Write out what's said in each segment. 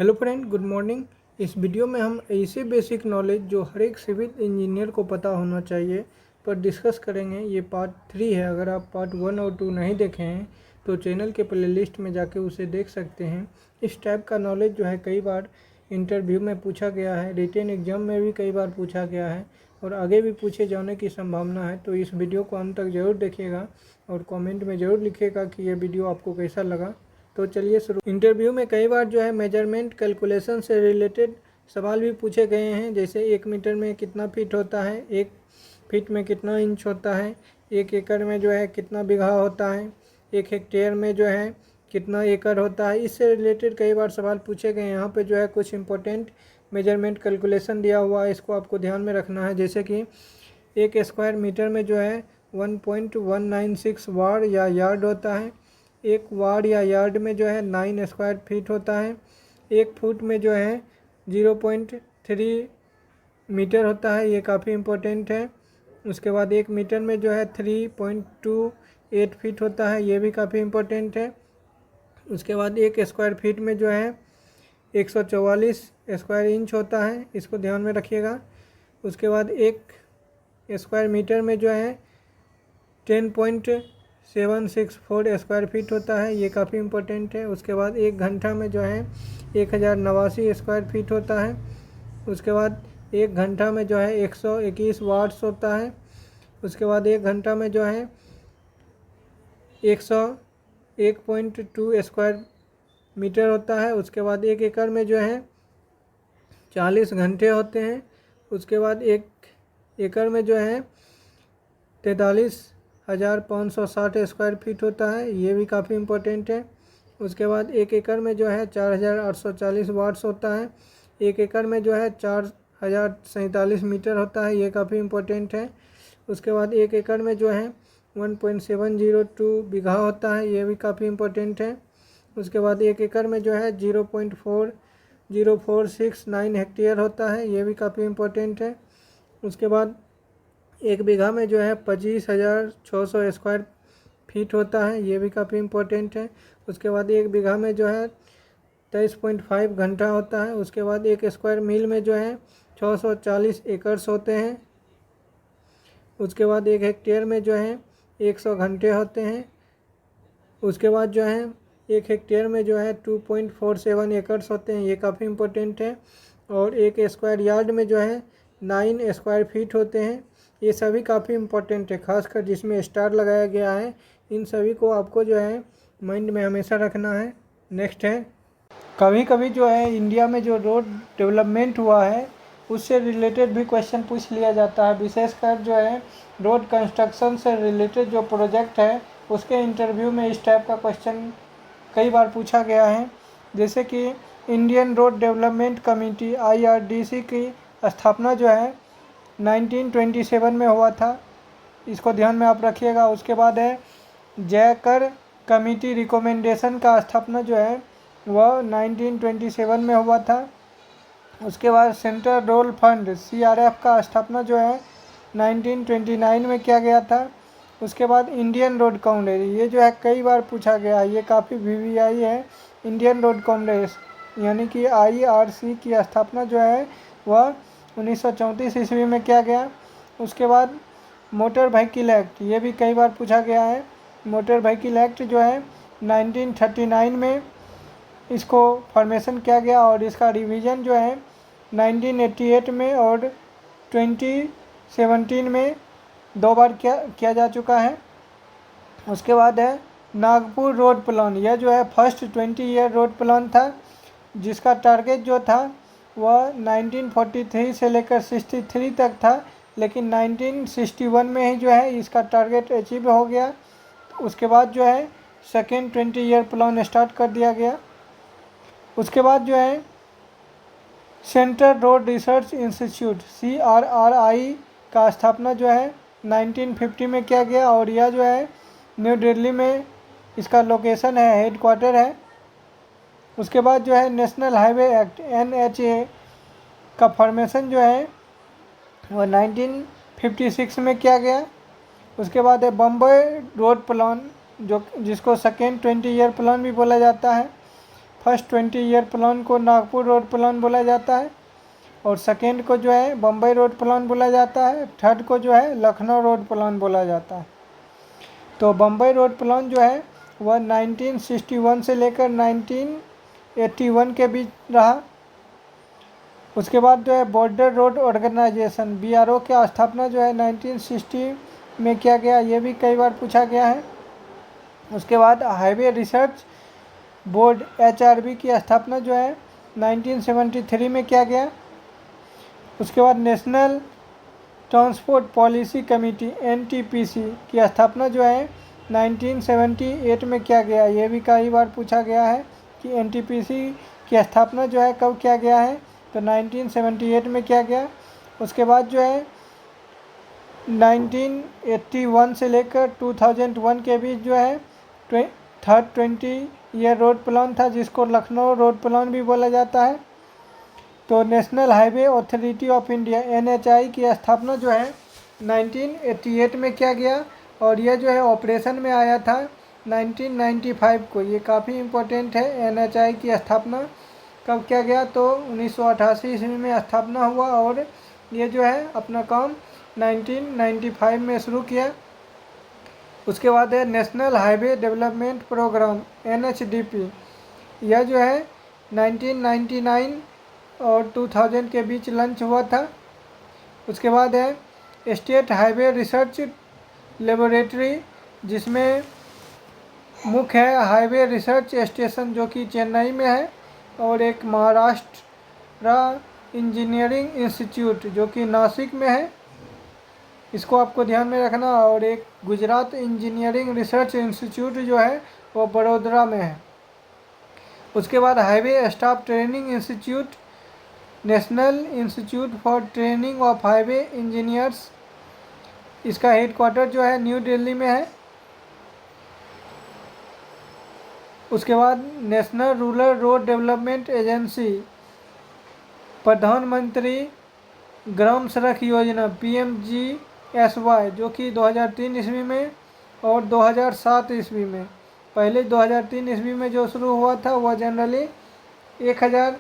Hello friend, good morning. इस video में हम ऐसे बेसिक नॉलेज जो हर एक सिविल इंजीनियर को पता होना चाहिए पर डिस्कस करेंगे। ये पार्ट 3 है। अगर आप पार्ट 1 और 2 नहीं देखे हैं तो चैनल के प्लेलिस्ट में जाके उसे देख सकते हैं। इस टाइप का नॉलेज जो है कई बार इंटरव्यू में पूछा गया है, रिटेन एग्जाम में भी कई बार पूछा गया है और आगे भी पूछे जाने की संभावना है। तो इस वीडियो को अंत तक ज़रूर देखिएगा और कमेंट में ज़रूर लिखिएगा कि ये वीडियो आपको कैसा लगा। तो चलिए शुरू। इंटरव्यू में कई बार जो है मेजरमेंट कैलकुलेशन से रिलेटेड सवाल भी पूछे गए हैं, जैसे 1 मीटर में कितना फीट होता है, 1 फीट में कितना इंच होता है, 1 एकड़ में जो है कितना बीघा होता है, 1 हेक्टेयर में जो है कितना एकड़ होता है। इससे रिलेटेड कई बार सवाल पूछे गए हैं। यहाँ पे जो है कुछ इंपॉर्टेंट मेजरमेंट कैलकुलेशन दिया हुआ है, इसको आपको ध्यान में रखना है। जैसे कि 1 स्क्वायर मीटर में जो है 1.196 वाट या यार्ड होता है, 1 वाट या यार्ड में जो है 9 स्क्वायर फीट होता है, 1 फुट में जो है 0.3 मीटर होता है, ये काफ़ी इम्पोर्टेंट है। उसके बाद 1 मीटर में जो है 3.28 फीट होता है, ये भी काफ़ी इम्पोर्टेंट है। उसके बाद 1 स्क्वायर फीट में जो है 144 स्क्वायर इंच होता है, इसको ध्यान में रखिएगा। उसके बाद 1 स्क्वायर मीटर में जो है 10.764 स्क्वायर फीट होता है, ये काफ़ी इम्पोर्टेंट है। उसके बाद 1 घंटा में जो है 1089 स्क्वायर फीट होता है। उसके बाद 1 घंटा में जो है 121 वाट्स होता है। उसके बाद 1 घंटा में जो है 101.2 स्क्वायर मीटर होता है। उसके बाद 1 एकड़ में जो है 40 घंटे होते हैं। उसके बाद 1 एकड़ में जो है 43,560 स्क्वायर फीट होता है, ये भी काफ़ी इम्पोर्टेंट है। उसके बाद 1 एकड़ में जो है 4,840 वाट्स होता है। 1 एकड़ में जो है 4,047 मीटर होता है, ये काफ़ी इम्पोर्टेंट है। उसके बाद 1 एकड़ में जो है 1.702 बीघा होता है, ये भी काफ़ी इम्पोर्टेंट है। उसके बाद 1 एकड़ में जो है 0.4049 हेक्टेयर होता है, ये भी काफ़ी इम्पोर्टेंट है। उसके बाद 1 बीघा में जो है 25,600 स्क्वायर फीट होता है, ये भी काफ़ी इम्पोर्टेंट है। उसके बाद 1 बीघा में जो है 23.5 घंटा होता है। उसके बाद 1 स्क्वायर मील में जो है 640 एकड़्स होते हैं। उसके बाद 1 हेक्टेयर में जो है 100 घंटे होते हैं। उसके बाद जो है 1 हेक्टेयर में जो है 2.47 एकड़्स होते हैं, ये काफ़ी इम्पोर्टेंट है। और 1 स्क्वायर यार्ड में जो है 9 स्क्वायर फीट होते हैं, ये सभी काफ़ी इम्पोर्टेंट है। खासकर जिसमें स्टार लगाया गया है, इन सभी को आपको जो है माइंड में हमेशा रखना है। नेक्स्ट है, कभी कभी जो है इंडिया में जो रोड डेवलपमेंट हुआ है उससे रिलेटेड भी क्वेश्चन पूछ लिया जाता है। विशेषकर जो है रोड कंस्ट्रक्शन से रिलेटेड जो प्रोजेक्ट है उसके इंटरव्यू में इस टाइप का क्वेश्चन कई बार पूछा गया है। जैसे कि Indian road development committee IRDC की स्थापना जो है 1927 में हुआ था, इसको ध्यान में आप रखिएगा। उसके बाद है जयकर कमेटी रिकमेंडेशन का स्थापना जो है वह 1927 में हुआ था। उसके बाद सेंट्रल रोड फंड CRF का स्थापना जो है 1929 में किया गया था। उसके बाद इंडियन रोड कांग्रेस, ये जो है कई बार पूछा गया, ये काफ़ी VVI है। इंडियन रोड कांग्रेस यानी कि IRC की स्थापना जो है वह 1934 ईस्वी में किया गया। उसके बाद मोटर व्हीकल एक्ट, ये भी कई बार पूछा गया है। मोटर व्हीकल एक्ट जो है 1939 में इसको फॉर्मेशन किया गया और इसका रिवीजन जो है 1988 में और 2017 में 2 बार किया जा चुका है। उसके बाद है नागपुर रोड प्लान, यह जो है फर्स्ट 20 ईयर रोड प्लान था, जिसका टारगेट जो था वह 1943 से लेकर 63 तक था, लेकिन 1961 में ही जो है इसका टारगेट अचीव हो गया। उसके बाद जो है सेकेंड 20 ईयर प्लान स्टार्ट कर दिया गया। उसके बाद जो है central road research institute CRRI का स्थापना जो है 1950 में किया गया और यह जो है न्यू दिल्ली में इसका लोकेशन है, हेडक्वार्टर है। उसके बाद जो है नेशनल हाईवे एक्ट NHA का फॉर्मेशन जो है वह 1956 में किया गया। उसके बाद है बम्बई रोड प्लान, जिसको सेकेंड 20 ईयर प्लान भी बोला जाता है, फर्स्ट 20 ईयर प्लान को नागपुर रोड प्लान बोला जाता है, और सेकेंड को जो है बम्बई रोड प्लान बोला जाता है, थर्ड को जो है लखनऊ रोड प्लान बोला जाता है। तो बम्बई रोड प्लान जो है वह 1961 से लेकर 1981 के बीच रहा। उसके बाद जो है बॉर्डर रोड ऑर्गेनाइजेशन BRO की स्थापना जो है 1960 में किया गया, ये भी कई बार पूछा गया है। उसके बाद हाईवे रिसर्च बोर्ड HRB की स्थापना जो है 1973 में किया गया। उसके बाद national transport policy committee NTPC की स्थापना जो है 1978 में किया गया, ये भी कई बार पूछा गया है कि NTPC की स्थापना जो है कब किया गया है, तो 1978 में किया गया। उसके बाद जो है 1981 से लेकर 2001 के बीच जो है थर्ड 20 ईयर रोड प्लान था, जिसको लखनऊ रोड प्लान भी बोला जाता है। तो national highway authority of India NHAI की स्थापना जो है 1988 में किया गया, और यह जो है ऑपरेशन में आया था 1995 को। ये काफ़ी इम्पोर्टेंट है, NHAI की स्थापना कब किया गया, तो 1988 ईस्वी में स्थापना हुआ, और ये जो है अपना काम 1995 में शुरू किया। उसके बाद है national highway development programme NHDP, यह जो है 1999 और 2000 के बीच लॉन्च हुआ था। उसके बाद है स्टेट हाईवे रिसर्च लेबोरेटरी, जिसमें मुख्य है हाईवे रिसर्च स्टेशन जो कि चेन्नई में है, और एक महाराष्ट्र इंजीनियरिंग इंस्टीट्यूट जो कि नासिक में है, इसको आपको ध्यान में रखना, और एक गुजरात इंजीनियरिंग रिसर्च इंस्टीट्यूट जो है वो बड़ोदरा में है। उसके बाद highway staff training institute, national institute for training of highway engineers, इसका हेडक्वार्टर जो है न्यू दिल्ली में है। उसके बाद national rural road development agency, प्रधानमंत्री ग्राम सड़क योजना PMGSY, जो कि 2003 ईस्वी में और 2007 ईस्वी में, पहले 2003 ईस्वी में जो शुरू हुआ था वह जनरली 1000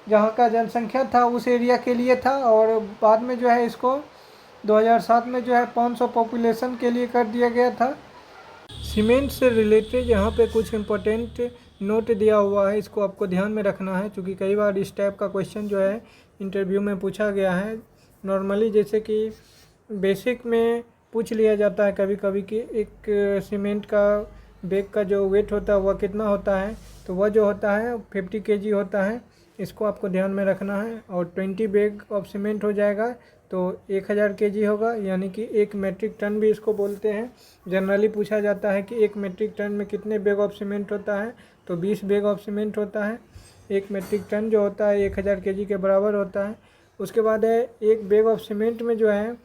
जहाँ का जनसंख्या था उस एरिया के लिए था, और बाद में जो है इसको 2007 में जो है 500 पॉपुलेशन के लिए कर दिया गया था। सीमेंट से रिलेटेड यहाँ पे कुछ इम्पोर्टेंट नोट दिया हुआ है, इसको आपको ध्यान में रखना है, क्योंकि कई बार इस टाइप का क्वेश्चन जो है इंटरव्यू में पूछा गया है। नॉर्मली जैसे कि बेसिक में पूछ लिया जाता है कभी कभी कि एक सीमेंट का बैग का जो वेट होता है वह कितना होता है, तो वह जो होता है 50 kg होता है, इसको आपको ध्यान में रखना है। और 20 बैग ऑफ सीमेंट हो जाएगा तो 1000 kg होगा, यानी कि 1 मेट्रिक टन भी इसको बोलते हैं। जनरली पूछा जाता है कि 1 मेट्रिक टन में कितने बैग ऑफ सीमेंट होता है, तो 20 बैग ऑफ सीमेंट होता है। 1 मेट्रिक टन जो होता है 1000 kg के बराबर होता है। उसके बाद है एक बैग ऑफ सीमेंट में जो है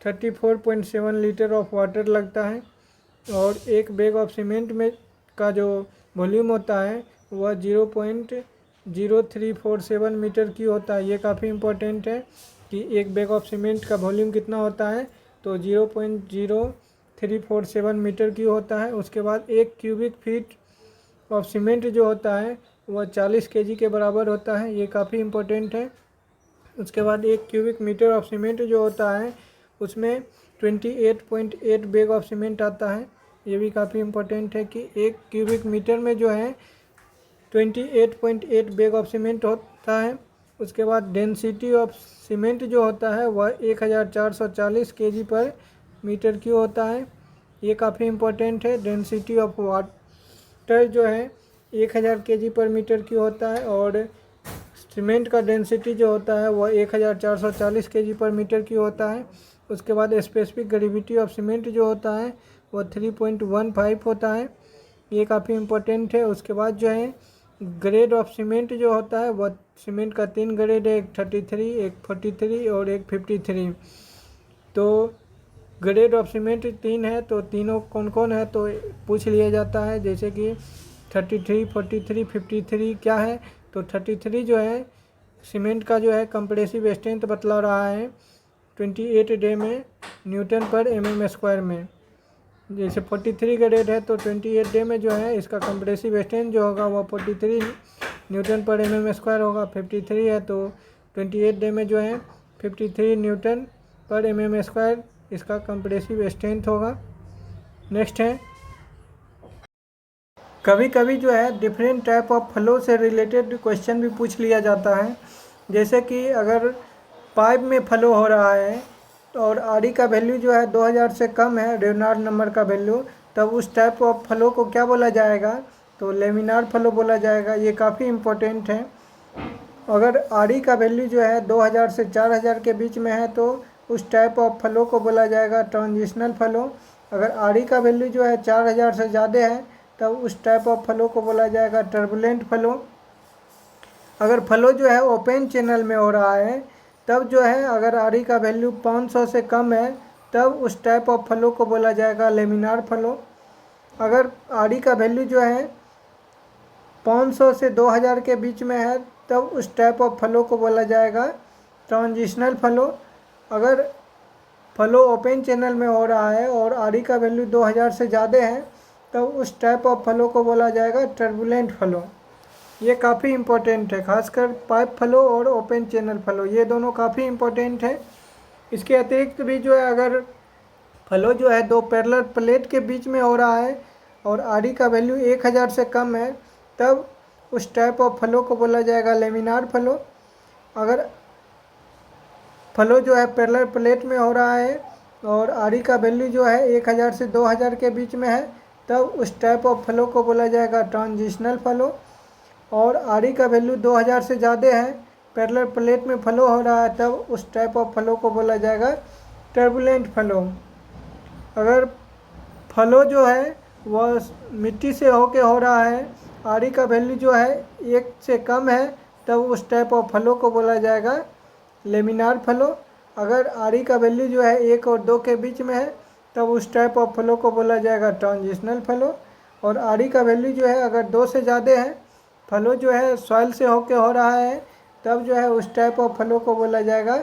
34.7 लीटर ऑफ वाटर लगता है, और एक बैग ऑफ सीमेंट में का जो वॉल्यूम होता है वह 0.0347 मीटर की होता है। ये काफ़ी इम्पोर्टेंट है कि एक बैग ऑफ सीमेंट का वॉल्यूम कितना होता है, तो 0.0347 मीटर की होता है। उसके बाद 1 क्यूबिक फीट ऑफ सीमेंट जो होता है वह 40 kg के बराबर होता है, ये काफ़ी इम्पोर्टेंट है। उसके बाद 1 क्यूबिक मीटर ऑफ सीमेंट जो होता है उसमें 28.8 बैग ऑफ सीमेंट आता है, ये भी काफ़ी इम्पोर्टेंट है कि 1 क्यूबिक मीटर में जो है 28.8 बैग ऑफ सीमेंट होता है। उसके बाद डेंसिटी ऑफ सीमेंट जो होता है वह 1440 kg पर मीटर क्यूब होता है, ये काफ़ी इम्पोर्टेंट है। डेंसिटी ऑफ वाटर जो है 1000 kg पर मीटर क्यूब होता है, और सीमेंट का डेंसिटी जो होता है वह 1440 kg पर मीटर क्यूब होता है। उसके बाद स्पेसिफिक ग्रेविटी ऑफ सीमेंट जो होता है वह 3.15 होता है, ये काफ़ी इम्पोर्टेंट है। उसके बाद जो है ग्रेड ऑफ सीमेंट जो होता है वह सीमेंट का 3 ग्रेड है, एक 33, एक 43 और एक 53। तो ग्रेड ऑफ सीमेंट 3 है, तो तीनों कौन कौन है तो पूछ लिया जाता है, जैसे कि 33, 43, 53 क्या है, तो 33 जो है सीमेंट का जो है कंप्रेसिव स्ट्रेंथ बतला रहा है 28 डे में न्यूटन पर mm² में। जैसे 43 ग्रेड है तो 28 डे में जो है इसका कंप्रेसिव स्ट्रेंथ जो होगा वह 43 न्यूटन पर mm स्क्वायर होगा। 53 है तो 28 डे में जो है 53 न्यूटन पर mm स्क्वायर इसका कंप्रेसिव स्ट्रेंथ होगा। नेक्स्ट है, कभी कभी जो है डिफरेंट टाइप ऑफ फ्लो से रिलेटेड क्वेश्चन भी पूछ लिया जाता है। जैसे कि अगर पाइप में फ्लो हो रहा है और आर का वैल्यू जो है 2000 से कम है, रेनॉल्ड्स नंबर का वैल्यू, तब उस टाइप ऑफ फ्लो को क्या बोला जाएगा? तो लेमिनार फ्लो बोला जाएगा। ये काफ़ी इम्पोर्टेंट है। अगर आर का वैल्यू जो है 2000 से 4000 के बीच में है तो उस टाइप ऑफ फ्लो को बोला जाएगा ट्रांजिशनल फ्लो। अगर आर का वैल्यू जो है 4000 से ज़्यादा है तब उस टाइप ऑफ फ्लो को बोला जाएगा टर्बुलेंट फ्लो। अगर फ्लो जो है ओपन चैनल में हो रहा है तब जो है अगर आर का वैल्यू 500 से कम है तब उस टाइप ऑफ फ्लो को बोला जाएगा लेमिनार फ्लो। अगर आर का वैल्यू जो है 500 से 2000 के बीच में है तब उस टाइप ऑफ फ्लो को बोला जाएगा ट्रांजिशनल फ्लो। अगर फ्लो ओपन चैनल में हो रहा है और आर का वैल्यू 2000 से ज़्यादा है तब उस टाइप ऑफ फ्लो को बोला जाएगा टर्बुलेंट फ्लो। ये काफ़ी इम्पोर्टेंट है, खासकर पाइप फ्लो और ओपन चैनल फ्लो, ये दोनों काफ़ी इम्पोर्टेंट है। इसके अतिरिक्त भी जो है अगर फ्लो जो है दो पैरेलल प्लेट के बीच में हो रहा है और आर का वैल्यू 1000 से कम है तब उस टाइप ऑफ फ्लो को बोला जाएगा लेमिनार फ्लो। अगर फ्लो जो है पैरेलल प्लेट में हो रहा है और आर का वैल्यू जो है 1000 से 2000 के बीच में है तब उस टाइप ऑफ फ्लो को बोला जाएगा ट्रांजिशनल फ्लो। और आर का वैल्यू 2000 से ज़्यादा है, पैरेलल प्लेट में फ्लो हो रहा है, तब उस टाइप ऑफ फ्लो को बोला जाएगा टर्बुलेंट फ्लो। अगर फ्लो जो है वह मिट्टी से होके हो रहा है, आर का वैल्यू जो है 1 से कम है, तब उस टाइप ऑफ फ्लो को बोला जाएगा लेमिनार फ्लो। अगर आर का वैल्यू जो है 1 और 2 के बीच में है तब उस टाइप ऑफ फ्लो को बोला जाएगा ट्रांजिशनल फ्लो। और आर का वैल्यू जो है अगर 2 से ज़्यादा है, फ्लो जो है सॉइल से होके हो रहा है, तब जो है उस टाइप ऑफ फ्लो को बोला जाएगा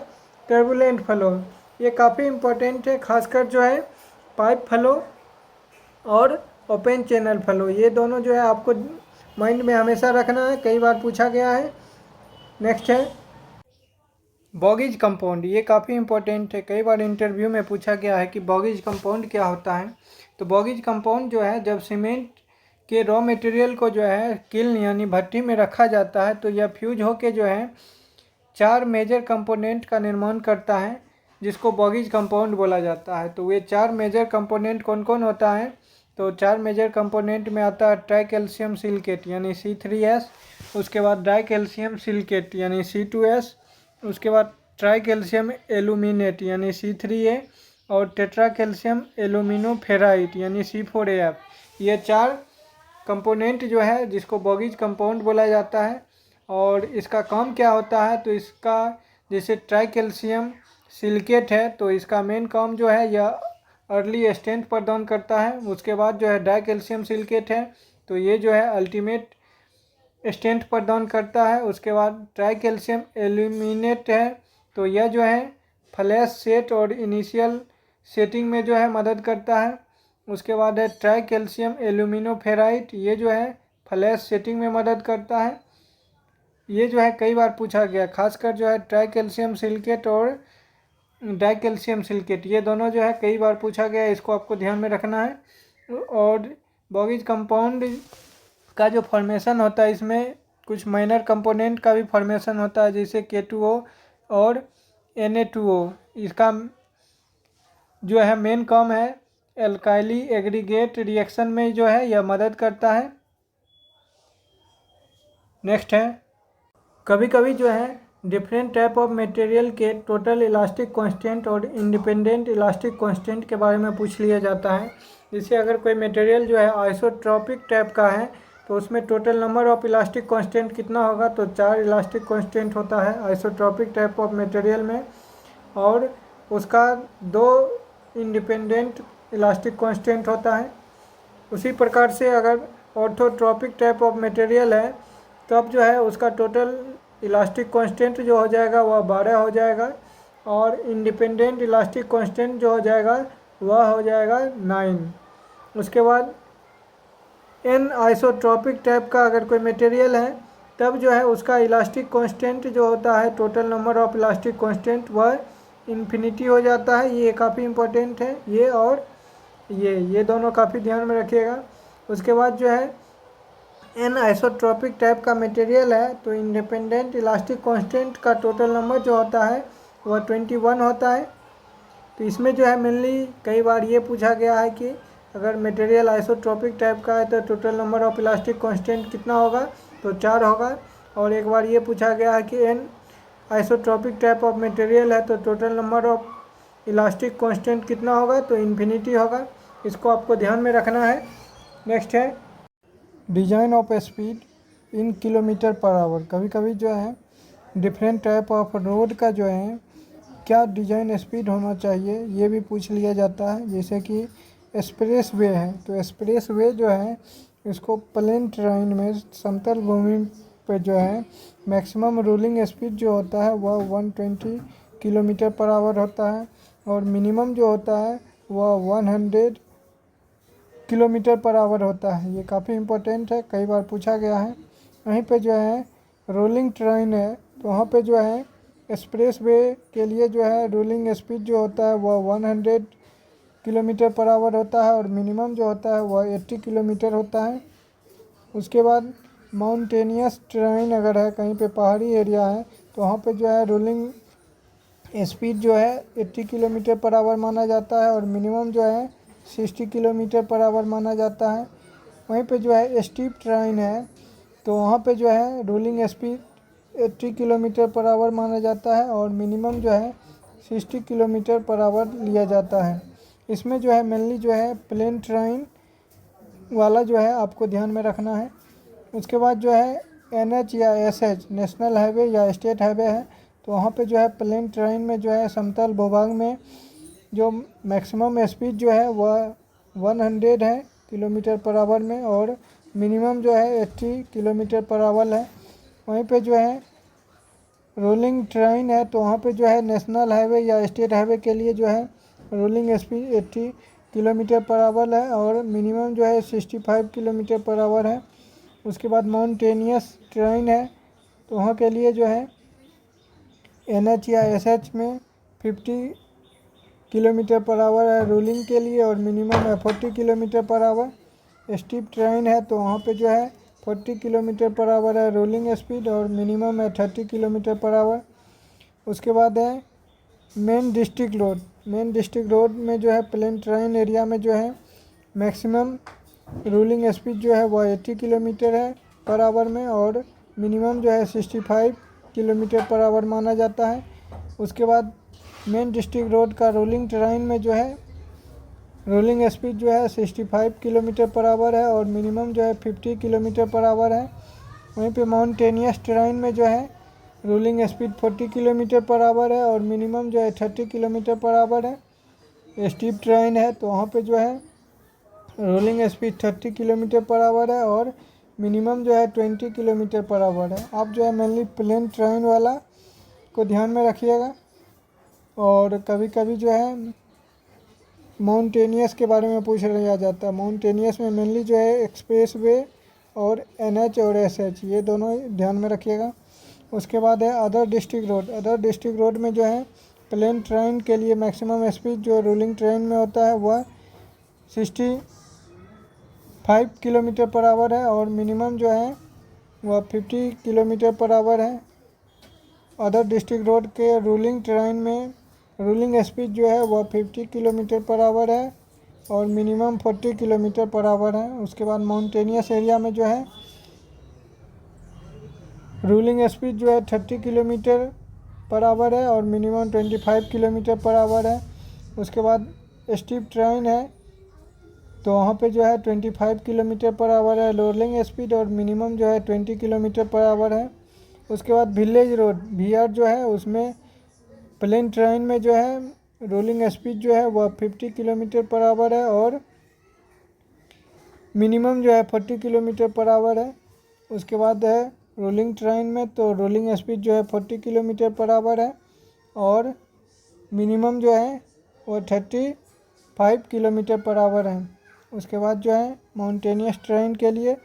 टर्बुलेंट फ्लो। ये काफ़ी इम्पोर्टेंट है, खासकर जो है पाइप फ्लो और ओपन चैनल फ्लो, ये दोनों जो है आपको माइंड में हमेशा रखना है, कई बार पूछा गया है। नेक्स्ट है बॉगीज कंपाउंड। ये काफ़ी इंपॉर्टेंट है, कई बार इंटरव्यू में पूछा गया है कि बॉगीज कंपाउंड क्या होता है। तो बॉगीज कंपाउंड जो है जब सीमेंट के रॉ मटेरियल को जो है किल्न यानी भट्टी में रखा जाता है तो यह फ्यूज होके जो है 4 मेजर कंपोनेंट का निर्माण करता है जिसको बॉगीज कंपाउंड बोला जाता है। तो ये 4 मेजर कंपोनेंट कौन कौन होता है? तो 4 मेजर कंपोनेंट में आता है ट्राई कैल्शियम सिलिकेट यानी C3S, उसके बाद डाई कैल्शियम सिलिकेट यानी C2S, उसके बाद ट्राई कैल्शियम एल्यूमिनेट यानी C3A और टेट्रा कैल्शियम एल्यूमिनोफेराइट यानी C4AF। ये 4 कंपोनेंट जो है जिसको बॉगीज कंपाउंड बोला जाता है। और इसका काम क्या होता है? तो इसका जैसे ट्राई कैल्शियम सिलिकेट है तो इसका मेन काम जो है यह अर्ली स्ट्रेंथ प्रदान करता है। उसके बाद जो है डाई कैल्शियम सिलिकेट है तो ये जो है अल्टीमेट स्ट्रेंथ प्रदान करता है। उसके बाद ट्राई कैल्शियम एल्यूमिनेट है तो यह जो है फ्लैश सेट और इनिशियल सेटिंग में जो है मदद करता है। उसके बाद है ट्राई कैल्शियम एल्यूमिनोफेराइट, ये जो है फ्लैश सेटिंग में मदद करता है। ये जो है कई बार पूछा गया, खासकर जो है ट्राई कैल्शियम सिलिकेट और डाई कैल्शियम सिलिकेट, ये दोनों जो है कई बार पूछा गया, इसको आपको ध्यान में रखना है। और बॉगीज कंपाउंड का जो फॉर्मेशन होता है इसमें कुछ माइनर कंपोनेंट का भी फॉर्मेशन होता है जैसे K2O और Na2O। इसका जो है मेन काम है एल्काइली एग्रीगेट रिएक्शन में जो है यह मदद करता है। नेक्स्ट है कभी कभी जो है डिफरेंट टाइप ऑफ मटेरियल के टोटल इलास्टिक कांस्टेंट और इंडिपेंडेंट इलास्टिक कांस्टेंट के बारे में पूछ लिया जाता है। जैसे अगर कोई मटेरियल जो है आइसोट्रॉपिक टाइप का है तो उसमें total number of elastic constant कितना होगा? तो 4 इलास्टिक कांस्टेंट होता है आइसोट्रॉपिक टाइप ऑफ मटेरियल में, और उसका 2 इंडिपेंडेंट इलास्टिक कांस्टेंट होता है। उसी प्रकार से अगर ऑर्थोट्रॉपिक टाइप ऑफ मटेरियल है तब जो है उसका टोटल इलास्टिक कांस्टेंट जो हो जाएगा वह 12 हो जाएगा, और इंडिपेंडेंट इलास्टिक कांस्टेंट जो हो जाएगा वह हो जाएगा 9। उसके बाद एन आइसोट्रॉपिक टाइप का अगर कोई मटेरियल है तब जो है उसका इलास्टिक कांस्टेंट जो होता है, total number of elastic constant, वह इन्फिनिटी हो जाता है। ये काफ़ी इम्पोर्टेंट है, ये और ये दोनों काफ़ी ध्यान में रखिएगा। उसके बाद जो है एन आइसोट्रोपिक टाइप का मटेरियल है, तो इंडिपेंडेंट इलास्टिक कांस्टेंट का टोटल नंबर जो होता है वह 21 होता है। तो इसमें जो है मेनली कई बार ये पूछा गया है कि अगर मटेरियल आइसोट्रोपिक टाइप का है तो total number of elastic constant कितना होगा, तो 4 होगा। और एक बार ये पूछा गया है कि an isotropic type of material है तो total number of elastic constant कितना होगा, तो इन्फिनिटी होगा। इसको आपको ध्यान में रखना है। नेक्स्ट है design of speed in kilometre per hour. कभी कभी जो है डिफरेंट टाइप ऑफ रोड का जो है क्या डिजाइन स्पीड होना चाहिए, ये भी पूछ लिया जाता है। जैसे कि एक्सप्रेस वे है, तो एक्सप्रेस वे जो है इसको प्लेन ट्रेन में समतल भूमि पे जो है मैक्सिमम रूलिंग स्पीड जो होता है वह 120 किलोमीटर पर आवर होता है, और मिनिमम जो होता है वह 100 किलोमीटर पर आवर होता है। ये काफ़ी इम्पोर्टेंट है, कई बार पूछा गया है। वहीं पे जो है रोलिंग ट्रेन है, तो वहाँ पे जो है एक्सप्रेस वे के लिए जो है रोलिंग स्पीड जो होता है वह 100 किलोमीटर पर आवर होता है, और मिनिमम जो होता है वह 80 किलोमीटर होता है। उसके बाद माउंटेनियस ट्रेन अगर है, कहीं पे पहाड़ी एरिया है, तो वहाँ पे जो है रोलिंग स्पीड जो है 80 किलोमीटर पर आवर माना जाता है, और मिनिमम जो है 60 किलोमीटर पर आवर माना जाता है। वहीं पे जो है स्टीप ट्रेन है, तो वहाँ पे जो है rolling speed 80 kilometre per hour माना जाता है, और मिनिमम जो है 60 किलोमीटर पर आवर लिया जाता है। इसमें जो है मेनली जो है प्लेन ट्रेन वाला जो है आपको ध्यान में रखना है। उसके बाद जो है NH या SH नेशनल हाईवे या स्टेट हाईवे है, तो वहाँ पे जो है प्लेन ट्रेन में जो है समतल भूभाग में जो मैक्सिमम स्पीड जो है वह 100 है किलोमीटर पर आवर में, और मिनिमम जो है 80 किलोमीटर पर आवर है। वहीं पे जो है रोलिंग ट्रेन है, तो वहाँ पे जो है नेशनल हाईवे या स्टेट हाईवे के लिए जो है rolling speed 80 kilometre per hour है, और मिनिमम जो है 65 किलोमीटर पर आवर है। उसके बाद माउंटेनियस ट्रेन है, तो वहाँ के लिए जो है NH या SH में 50 किलोमीटर पर आवर है रोलिंग के लिए, और मिनिमम है 40 kilometre per hour. Steep train है, तो वहाँ पे जो है 40 किलोमीटर पर आवर है रोलिंग स्पीड, और मिनिमम है 30 किलोमीटर पर आवर। उसके बाद है main district road. Main district road में जो है प्लेन ट्रेन एरिया में जो है मैक्सिमम रूलिंग स्पीड जो है वह 80 किलोमीटर है पर आवर में, और मिनिमम जो है 65 किलोमीटर पर आवर माना जाता है। उसके बाद मेन डिस्ट्रिक्ट रोड का रोलिंग ट्रेन में जो है रोलिंग स्पीड जो है 65 किलोमीटर पर आवर है, और मिनिमम जो है 50 किलोमीटर पर आवर है। वहीं पे माउंटेनियस ट्रेन में जो है rolling speed 40 kilometre per hour है, और मिनिमम जो है 30 किलोमीटर पर आवर है। स्टीप ट्रेन है, तो वहाँ पे जो है rolling speed 30 kilometre per hour है, और मिनिमम जो है 20 किलोमीटर पर आवर है। आप जो है मेनली प्लेन ट्रेन वाला को ध्यान में रखिएगा। और कभी कभी जो है माउंटेनियस के बारे में पूछ लिया जाता है। माउंटेनियस में मेनली जो है एक्सप्रेस वे और NH और SH ये दोनों ध्यान में रखिएगा। उसके बाद है other district road. Other district road में जो है प्लेन ट्रेन के लिए मैक्सिमम स्पीड जो रोलिंग ट्रेन में होता है वह 65 किलोमीटर पर आवर है, और मिनिमम जो है वह 50 किलोमीटर पर आवर है। अदर डिस्ट्रिक्ट रोड के रूलिंग ट्रेन में रूलिंग स्पीड जो है वह 50 किलोमीटर पर आवर है, और मिनिमम 40 किलोमीटर पर आवर है। उसके बाद माउंटेनियस एरिया में जो है रूलिंग स्पीड जो है 30 किलोमीटर पर आवर है, और मिनिमम 25 किलोमीटर पर आवर है। उसके बाद स्टीप ट्रेन है, तो वहाँ पे जो है 25 किलोमीटर पर आवर है रोलिंग स्पीड, और मिनिमम जो है 20 किलोमीटर पर आवर है। उसके बाद विलेज रोड VR जो है उसमें प्लेन ट्रेन में जो है रोलिंग स्पीड जो है वह 50 किलोमीटर पर आवर है, और मिनिमम जो है 40 किलोमीटर पर आवर है। उसके बाद है रोलिंग ट्रेन में, तो रोलिंग स्पीड जो है 40 किलोमीटर पर आवर है, और मिनिमम जो है वो 35 किलोमीटर पर आवर है। उसके बाद जो है माउंटेनियस ट्रेन के लिए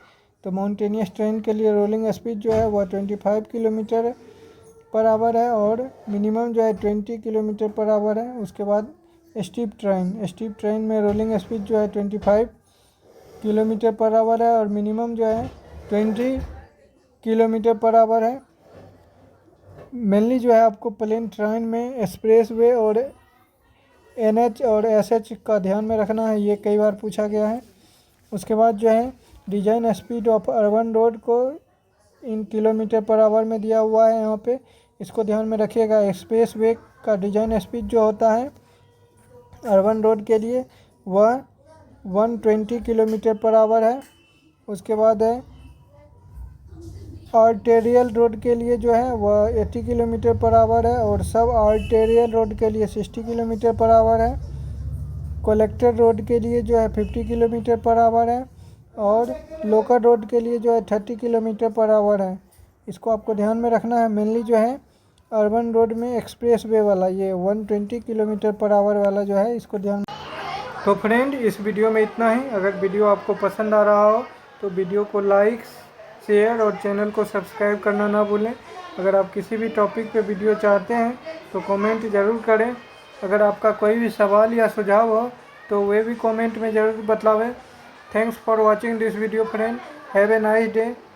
तो माउंटेनियस ट्रेन के लिए रोलिंग स्पीड जो है वह 25 किलोमीटर पर आवर है और मिनिमम जो है 20 किलोमीटर पर आवर है। उसके बाद स्टीप ट्रेन में रोलिंग स्पीड जो है 25 किलोमीटर पर आवर है और मिनिमम जो है 20 किलोमीटर पर आवर है। मेनली जो है आपको प्लेन ट्रेन में एक्सप्रेस वे और NH और SH का ध्यान में रखना है, ये कई बार पूछा गया है। उसके बाद जो है design speed of urban road को इन किलोमीटर पर आवर में दिया हुआ है यहाँ पे, इसको ध्यान में रखिएगा। एक्सप्रेस वे का डिजाइन स्पीड जो होता है अर्बन रोड के लिए वह 120 किलोमीटर पर आवर है। उसके बाद है आर्टेरियल रोड के लिए जो है वह 80 किलोमीटर पर आवर है और सब आर्टेरियल रोड के लिए 60 किलोमीटर पर आवर है। कलेक्टर रोड के लिए जो है 50 किलोमीटर पर आवर है और लोकल रोड के लिए जो है 30 किलोमीटर पर आवर है। इसको आपको ध्यान में रखना है। मेनली जो है अर्बन रोड में एक्सप्रेस वे वाला ये 120 किलोमीटर पर आवर वाला जो है इसको ध्यान। तो फ्रेंड, इस वीडियो में इतना ही। अगर वीडियो आपको पसंद आ रहा हो तो वीडियो को लाइक, शेयर और चैनल को सब्सक्राइब करना ना भूलें। अगर आप किसी भी टॉपिक पे वीडियो चाहते हैं तो कमेंट ज़रूर करें। अगर आपका कोई भी सवाल या सुझाव हो तो वे भी कमेंट में ज़रूर बतलावें। Thanks for watching this video friend. Have a nice day.